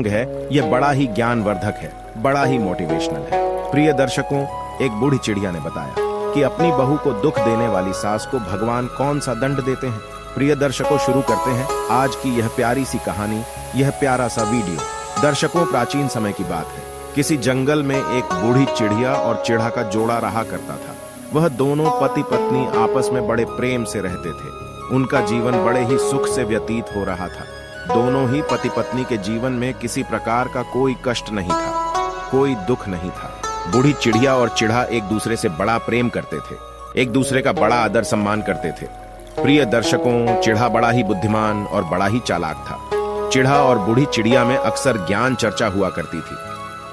है यह बड़ा ही ज्ञानवर्धक है, बड़ा ही मोटिवेशनल है। प्रिय दर्शकों, एक बूढ़ी चिड़िया ने बताया कि अपनी बहू को दुख देने वाली सास को भगवान कौन सा दंड देते हैं। प्रिय दर्शकों, शुरू करते हैं आज की यह प्यारी सी कहानी, यह प्यारा सा वीडियो। दर्शकों, प्राचीन समय की बात है। किसी जंगल में एक बूढ़ी चिड़िया और चिड़ा का जोड़ा रहा करता था। वह दोनों पति पत्नी आपस में बड़े प्रेम से रहते थे। उनका जीवन बड़े ही सुख से व्यतीत हो रहा था। दोनों ही पति पत्नी के जीवन में किसी प्रकार का कोई कष्ट नहीं था, कोई दुख नहीं था। बूढ़ी चिड़िया और चिड़ा एक दूसरे से बड़ा प्रेम करते थे, एक दूसरे का बड़ा आदर सम्मान करते थे। प्रिय दर्शकों, चिड़ा बड़ा ही बुद्धिमान और बड़ा ही चालाक था। चिड़ा और बूढ़ी चिड़िया में अक्सर ज्ञान चर्चा हुआ करती थी।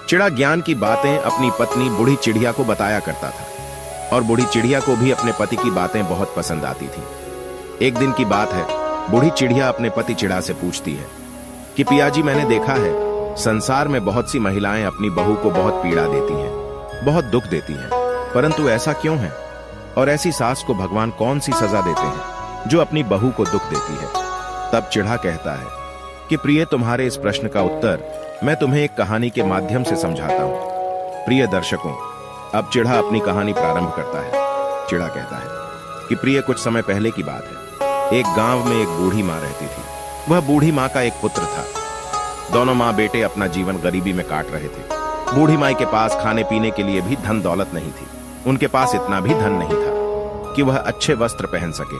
चिड़ा ज्ञान की बातें अपनी पत्नी बूढ़ी चिड़िया को बताया करता था और बूढ़ी चिड़िया को भी अपने पति की बातें बहुत पसंद आती थी। एक दिन की बात है, बूढ़ी चिड़िया अपने पति चिड़ा से पूछती है कि पियाजी, मैंने देखा है संसार में बहुत सी महिलाएं अपनी बहू को बहुत पीड़ा देती हैं, बहुत दुख देती हैं, परंतु ऐसा क्यों है? और ऐसी सास को भगवान कौन सी सजा देते हैं जो अपनी बहू को दुख देती है? तब चिड़ा कहता है कि प्रिय, तुम्हारे इस प्रश्न का उत्तर मैं तुम्हें एक कहानी के माध्यम से समझाता हूं। प्रिय दर्शकों, अब चिड़ा अपनी कहानी प्रारंभ करता है। चिड़ा कहता है कि प्रिय, कुछ समय पहले की बात है। एक गांव में एक बूढ़ी माँ रहती थी। वह बूढ़ी माँ का एक पुत्र था। दोनों माँ बेटे अपना जीवन गरीबी में काट रहे थे। बूढ़ी माँ के पास खाने पीने के लिए भी धन दौलत नहीं थी। उनके पास इतना भी धन नहीं था कि वह अच्छे वस्त्र पहन सके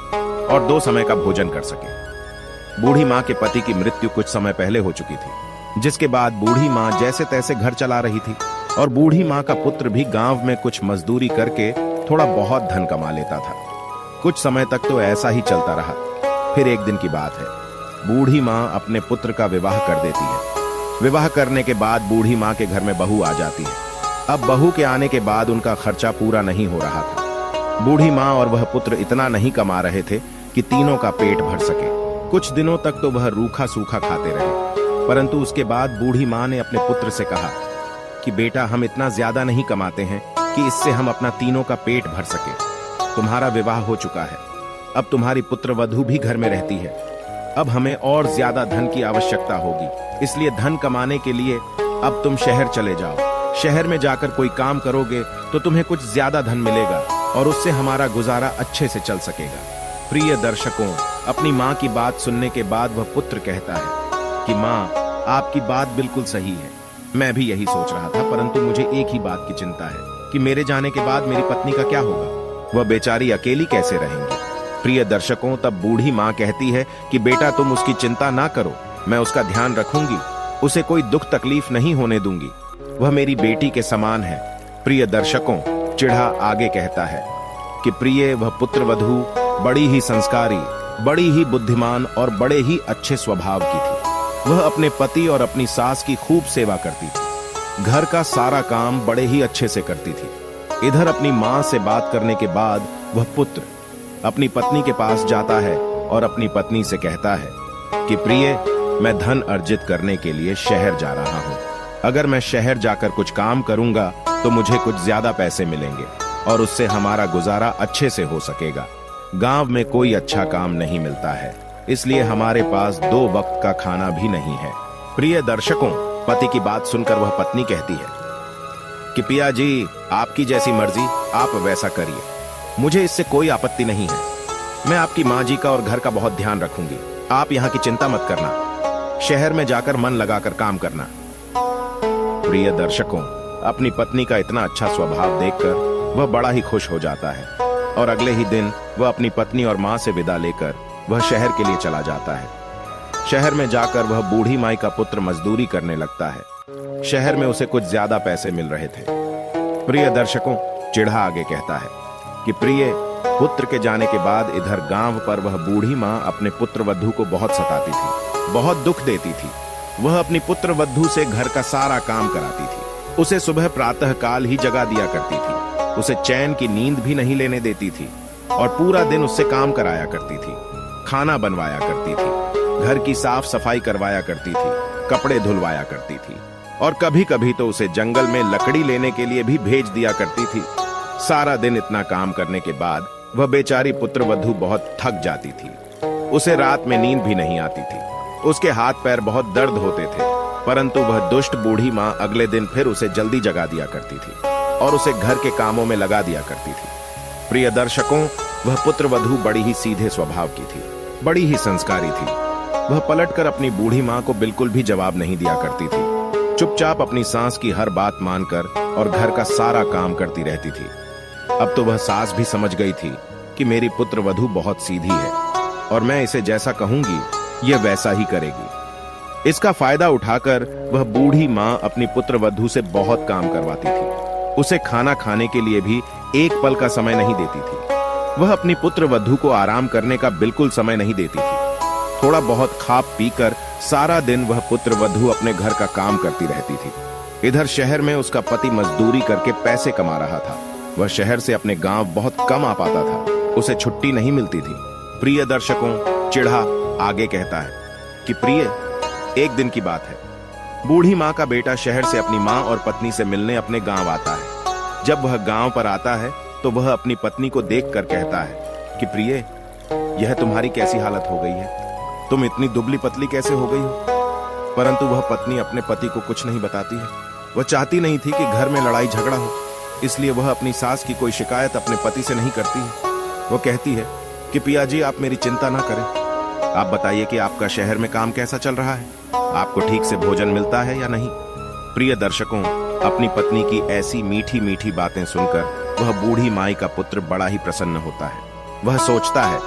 और 2 समय का भोजन कर सके। बूढ़ी माँ के पति की मृत्यु कुछ समय पहले हो चुकी थी, जिसके बाद बूढ़ी माँ जैसे तैसे घर चला रही थी और बूढ़ी माँ का पुत्र भी गांव में कुछ मजदूरी करके थोड़ा बहुत धन कमा लेता था। कुछ समय तक तो ऐसा ही चलता रहा। फिर एक दिन की बात है, बूढ़ी माँ अपने पुत्र का विवाह कर देती है। विवाह करने के बाद बूढ़ी माँ के घर में बहू आ जाती है। अब बहू के आने के बाद उनका खर्चा पूरा नहीं हो रहा था। बूढ़ी माँ और वह पुत्र इतना नहीं कमा रहे थे कि तीनों का पेट भर सके। कुछ दिनों तक तो वह रूखा सूखा खाते रहे, परंतु उसके बाद बूढ़ी माँ ने अपने पुत्र से कहा कि बेटा, हम इतना ज्यादा नहीं कमाते हैं कि इससे हम अपना तीनों का पेट भर सके। तुम्हारा विवाह हो चुका है, अब तुम्हारी पुत्रवधू भी घर में रहती है। अब हमें और ज्यादा धन की आवश्यकता होगी, इसलिए धन कमाने के लिए अब तुम शहर चले जाओ। शहर में जाकर कोई काम करोगे तो तुम्हें कुछ ज्यादा धन मिलेगा और उससे हमारा गुजारा अच्छे से चल सकेगा। प्रिय दर्शकों, अपनी माँ की बात सुनने के बाद वह पुत्र कहता है कि माँ, आपकी बात बिल्कुल सही है। मैं भी यही सोच रहा था, परंतु मुझे एक ही बात की चिंता है कि मेरे जाने के बाद मेरी पत्नी का क्या होगा? वह बेचारी अकेली कैसे रहेंगी? प्रिय दर्शकों, तब बूढ़ी माँ कहती है कि बेटा, तुम उसकी चिंता ना करो, मैं उसका ध्यान रखूंगी, उसे कोई दुख तकलीफ नहीं होने दूंगी, वह मेरी बेटी के समान है। प्रिय दर्शकों, चिड़ा आगे कहता है कि प्रिय, वह पुत्रवधू बड़ी ही संस्कारी, बड़ी ही बुद्धिमान और बड़े ही अच्छे स्वभाव की थी। वह अपने पति और अपनी सास की खूब सेवा करती थी। घर का सारा काम बड़े ही अच्छे से करती थी। इधर अपनी माँ से बात करने के बाद वह पुत्र अपनी पत्नी के पास जाता है और अपनी पत्नी से कहता है कि प्रिय, मैं धन अर्जित करने के लिए शहर जा रहा हूँ। अगर मैं शहर जाकर कुछ काम करूंगा तो मुझे कुछ ज्यादा पैसे मिलेंगे और उससे हमारा गुजारा अच्छे से हो सकेगा। गांव में कोई अच्छा काम नहीं मिलता है, इसलिए हमारे पास 2 वक्त का खाना भी नहीं है। प्रिय दर्शकों, पति की बात सुनकर वह पत्नी कहती है कि पिया जी, आपकी जैसी मर्जी, आप वैसा करिए, मुझे इससे कोई आपत्ति नहीं है। मैं आपकी माँ जी का और घर का बहुत ध्यान रखूंगी। आप यहाँ की चिंता मत करना, शहर में जाकर मन लगाकर काम करना। प्रिय दर्शकों, अपनी पत्नी का इतना अच्छा स्वभाव देखकर वह बड़ा ही खुश हो जाता है और अगले ही दिन वह अपनी पत्नी और माँ से विदा लेकर वह शहर के लिए चला जाता है। शहर में जाकर वह बूढ़ी माई का पुत्र मजदूरी करने लगता है। शहर में उसे कुछ ज्यादा पैसे मिल रहे थे। प्रिय दर्शकों, चिड़ा आगे कहता है कि प्रिय, पुत्र के जाने के बाद इधर गांव पर वह बूढ़ी माँ अपने पुत्रवधू को बहुत सताती थी, बहुत दुख देती थी। वह अपनी पुत्रवधू से घर का सारा काम कराती थी। उसे सुबह प्रातः काल ही जगा दिया करती थी। उसे चैन की नींद भी नहीं लेने देती थी और पूरा दिन उससे काम कराया करती थी, खाना बनवाया करती थी, घर की साफ सफाई करवाया करती थी, कपड़े धुलवाया करती थी और कभी कभी तो उसे जंगल में लकड़ी लेने के लिए भी भेज दिया करती थी। सारा दिन इतना काम करने के बाद वह बेचारी पुत्रवधू बहुत थक जाती थी। उसे रात में नींद भी नहीं आती थी। उसके हाथ पैर बहुत दर्द होते थे। परंतु वह दुष्ट बूढ़ी माँ अगले दिन फिर उसे जल्दी जगा दिया करती थी और उसे घर के कामों में लगा दिया करती थी। प्रिय दर्शकों, वह पुत्रवधू बड़ी ही सीधे स्वभाव की थी, बड़ी ही संस्कारी थी। वह पलटकर अपनी बूढ़ी माँ को बिल्कुल भी जवाब नहीं दिया करती थी। चुपचाप अपनी सास की हर बात मानकर और घर का सारा काम करती रहती थी। अब तो वह सास भी समझ गई थी कि मेरी पुत्रवधू बहुत सीधी है और मैं इसे जैसा कहूंगी यह वैसा ही करेगी। इसका फायदा उठाकर वह बूढ़ी माँ अपनी पुत्रवधू से बहुत काम करवाती थी। उसे खाना खाने के लिए भी एक पल का समय नहीं देती थी। वह अपनी पुत्रवधू को आराम करने का बिल्कुल समय नहीं देती थी। थोड़ा बहुत खा पीकर सारा दिन वह पुत्रवधू अपने घर का काम करती रहती थी। इधर शहर में उसका पति मजदूरी करके पैसे कमा रहा था। वह शहर से अपने गांव बहुत कम आ पाता था, उसे छुट्टी नहीं मिलती थी। प्रिय दर्शकों, चिढ़ा आगे कहता है कि प्रिय, एक दिन की बात है। बूढ़ी माँ का बेटा शहर से अपनी माँ और पत्नी से मिलने अपने गांव आता है। जब वह गांव पर आता है तो वह अपनी पत्नी को देखकर कहता है कि प्रिय, यह तुम्हारी कैसी हालत हो गई है? तुम इतनी दुबली पतली कैसे हो गई हो? परंतु वह पत्नी अपने पति को कुछ नहीं बताती है। वह चाहती नहीं थी कि घर में लड़ाई झगड़ा हो, इसलिए वह अपनी सास की कोई शिकायत अपने पति से नहीं करती है। वो कहती है कि पिया जी, आप मेरी चिंता ना करें। आप बताइए कि आपका शहर में काम कैसा चल रहा है? आपको ठीक से भोजन मिलता है या नहीं? प्रिय दर्शकों, अपनी पत्नी की ऐसी मीठी मीठी बातें सुनकर वह बूढ़ी माई का पुत्र बड़ा ही प्रसन्न होता है। वह सोचता है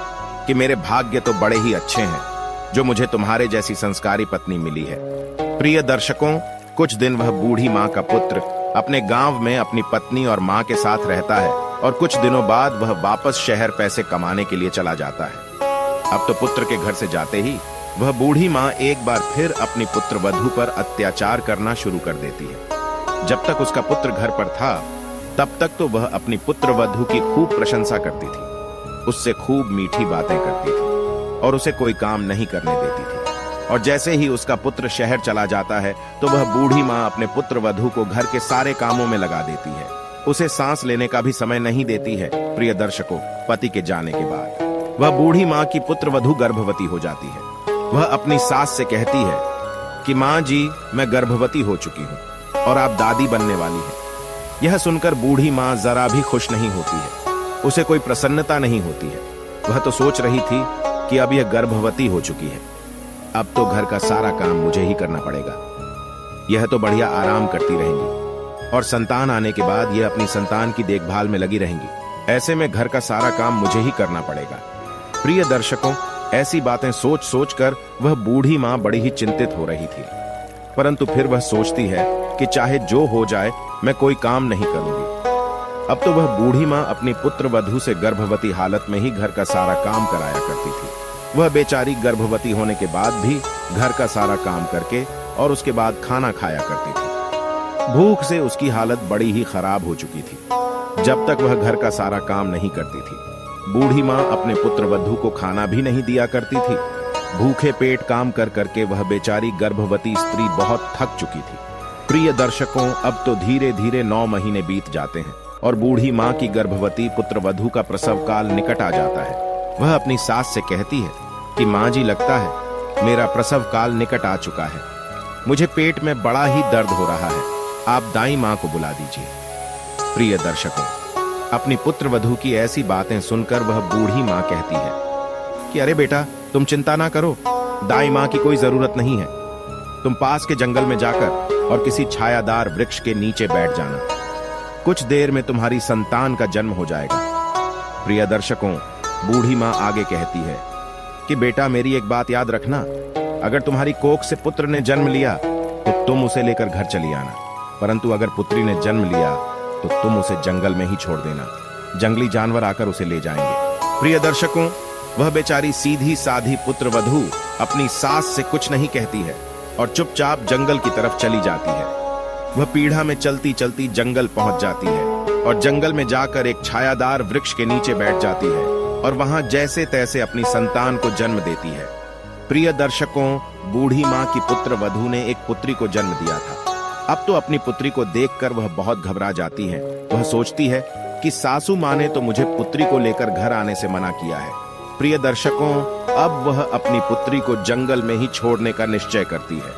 कि मेरे भाग्य तो बड़े ही अच्छे हैं जो मुझे तुम्हारे जैसी संस्कारी पत्नी मिली है। प्रिय दर्शकों, कुछ दिन वह बूढ़ी माँ का पुत्र अपने गांव में अपनी पत्नी और माँ के साथ रहता है और कुछ दिनों बाद वह वापस शहर पैसे कमाने के लिए चला जाता है। अब तो पुत्र के घर से जाते ही वह बूढ़ी माँ एक बार फिर अपनी पुत्रवधू पर अत्याचार करना शुरू कर देती है। जब तक उसका पुत्र घर पर था तब तक तो वह अपनी पुत्रवधू की खूब प्रशंसा करती थी, उससे खूब मीठी बातें करती थी और उसे कोई काम नहीं करने देती थी। और जैसे ही उसका पुत्र शहर चला जाता है तो वह बूढ़ी माँ अपने पुत्रवधू को घर के सारे कामों में लगा देती है। उसे सांस लेने का भी समय नहीं देती है। प्रिय दर्शकों, पति के जाने के बाद वह बूढ़ी माँ की पुत्रवधू गर्भवती हो जाती है। वह अपनी सास से कहती है कि माँ जी, मैं गर्भवती हो चुकी हूँ और आप दादी बनने वाली हैं। यह सुनकर बूढ़ी माँ जरा भी खुश नहीं होती है, उसे कोई प्रसन्नता नहीं होती है। वह तो सोच रही थी कि अब यह गर्भवती हो चुकी है, अब तो घर का सारा काम मुझे ही करना पड़ेगा। यह तो बढ़िया आराम करती रहेंगी और संतान आने के बाद यह अपनी संतान की देखभाल में लगी रहेंगी। ऐसे में घर का सारा काम मुझे ही करना पड़ेगा। प्रिय दर्शकों, ऐसी बातें सोच सोच कर वह बूढ़ी माँ बड़ी ही चिंतित हो रही थी, परंतु फिर वह सोचती है कि चाहे जो हो जाए मैं कोई काम नहीं करूंगी। अब तो वह बूढ़ी माँ अपनी पुत्रवधू से गर्भवती हालत में ही घर का सारा काम कराया करती थी। वह बेचारी गर्भवती होने के बाद भी घर का सारा काम करके और उसके बाद खाना खाया करती थी। भूख से उसकी हालत बड़ी ही खराब हो चुकी थी। जब तक वह घर का सारा काम नहीं करती थी, बूढ़ी माँ अपने पुत्रवधू को खाना भी नहीं दिया करती थी। भूखे पेट काम कर करके वह बेचारी गर्भवती स्त्री बहुत थक चुकी थी। प्रिय दर्शकों, अब तो धीरे धीरे 9 महीने बीत जाते हैं और बूढ़ी माँ की गर्भवती पुत्रवधू का प्रसव काल निकट आ जाता है। वह अपनी सास से कहती है कि माँ जी, लगता है मेरा प्रसव काल निकट आ चुका है। मुझे पेट में बड़ा ही दर्द हो रहा है, आप दाई माँ को बुला दीजिए। प्रिय दर्शकों, अपनी पुत्रवधू की ऐसी बातें सुनकर वह बूढ़ी माँ कहती है कि अरे बेटा, तुम चिंता ना करो, दाई माँ की कोई जरूरत नहीं है। तुम पास के जंगल में जाकर और किसी छायादार वृक्ष के नीचे बैठ जाना, कुछ देर में तुम्हारी संतान का जन्म हो जाएगा। प्रिय दर्शकों, बूढ़ी माँ आगे कहती है कि बेटा, मेरी एक बात याद रखना, अगर तुम्हारी कोख से पुत्र ने जन्म लिया तो तुम उसे लेकर घर चली आना, परंतु अगर पुत्री ने जन्म लिया तो तुम उसे जंगल में ही छोड़ देना, जंगली जानवर आकर उसे ले जाएंगे। प्रिय दर्शकों, वह बेचारी सीधी साधी पुत्रवधू अपनी सास से कुछ नहीं कहती है और चुपचाप जंगल की तरफ चली जाती है। वह पीढ़ा में चलती चलती जंगल पहुंच जाती है और जंगल में जाकर एक छायादार वृक्ष के नीचे बैठ जाती है और वहां जैसे तैसे अपनी संतान को जन्म देती है। प्रिय दर्शकों, बूढ़ी माँ की पुत्रवधू ने एक पुत्री को जन्म दिया था। अब तो अपनी पुत्री को देखकर वह बहुत घबरा जाती है। वह सोचती है कि सासू माँ ने तो मुझे पुत्री को लेकर घर आने से मना किया है। प्रिय दर्शकों, अब वह अपनी पुत्री को जंगल में ही छोड़ने का निश्चय करती है।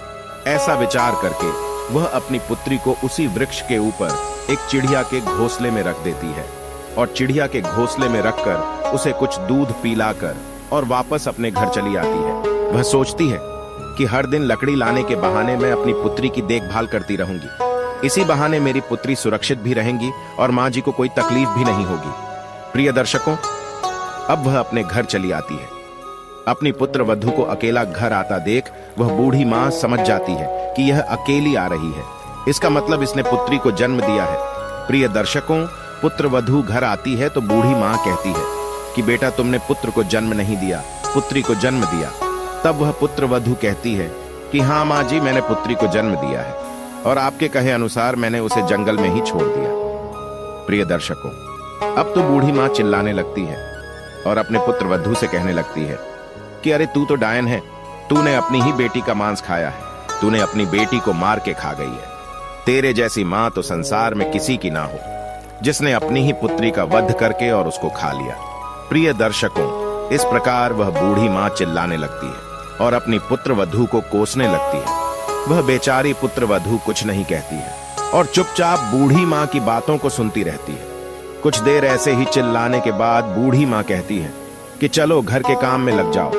ऐसा विचार करके वह अपनी पुत्री को उसी वृक्ष के ऊपर एक चिड़िया के घोंसले में रख देती है और चिड़िया के घोंसले में रखकर उसे कुछ दूध पिलाकर और वापस अपने घर चली आती है। वह सोचती है कि हर दिन लकड़ी लाने के बहाने मैं अपनी पुत्री की देखभाल करती रहूंगी। इसी बहाने मेरी पुत्री सुरक्षित भी रहेंगी और माँ जी को कोई तकलीफ भी नहीं होगी। प्रिय दर्शकों, अब वह अपने घर चली आती है। अपनी पुत्र वधू को अकेला घर आता देख वह बूढ़ी माँ समझ जाती है कि यह अकेली आ रही है। इसका मतलब इसने पुत्री को जन्म दिया है। प्रिय दर्शकों, पुत्र वधू घर आती है तो बूढ़ी माँ कहती है कि बेटा तुमने पुत्र को जन्म नहीं दिया, पुत्री को जन्म दिया। तब वह पुत्र वधू कहती है कि हाँ माँ जी, मैंने पुत्री को जन्म दिया है और आपके कहे अनुसार मैंने उसे जंगल में ही छोड़ दिया। प्रिय दर्शकों, अब तो बूढ़ी माँ चिल्लाने लगती है और अपने पुत्र वधू से कहने लगती है कि अरे तू तो डायन है, तूने अपनी ही बेटी का मांस खाया है, तूने अपनी बेटी को मार के खा गई है। तेरे जैसी माँ तो संसार में किसी की ना हो, जिसने अपनी ही पुत्री का वध करके और उसको खा लिया। प्रिय दर्शकों, इस प्रकार वह बूढ़ी माँ चिल्लाने लगती है और अपनी पुत्र वधू को कोसने लगती है। वह बेचारी पुत्र वधू कुछ नहीं कहती है और चुपचाप बूढ़ी माँ की बातों को सुनती रहती है। कुछ देर ऐसे ही चिल्लाने के बाद बूढ़ी माँ कहती है कि चलो घर के काम में लग जाओ,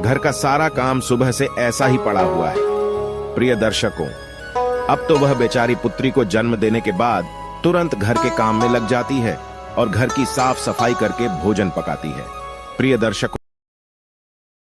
घर का सारा काम सुबह से ऐसा ही पड़ा हुआ है। प्रिय दर्शकों, अब तो वह बेचारी पुत्री को जन्म देने के बाद तुरंत घर के काम में लग जाती है और घर की साफ सफाई करके भोजन पकाती है। प्रिय दर्शकों,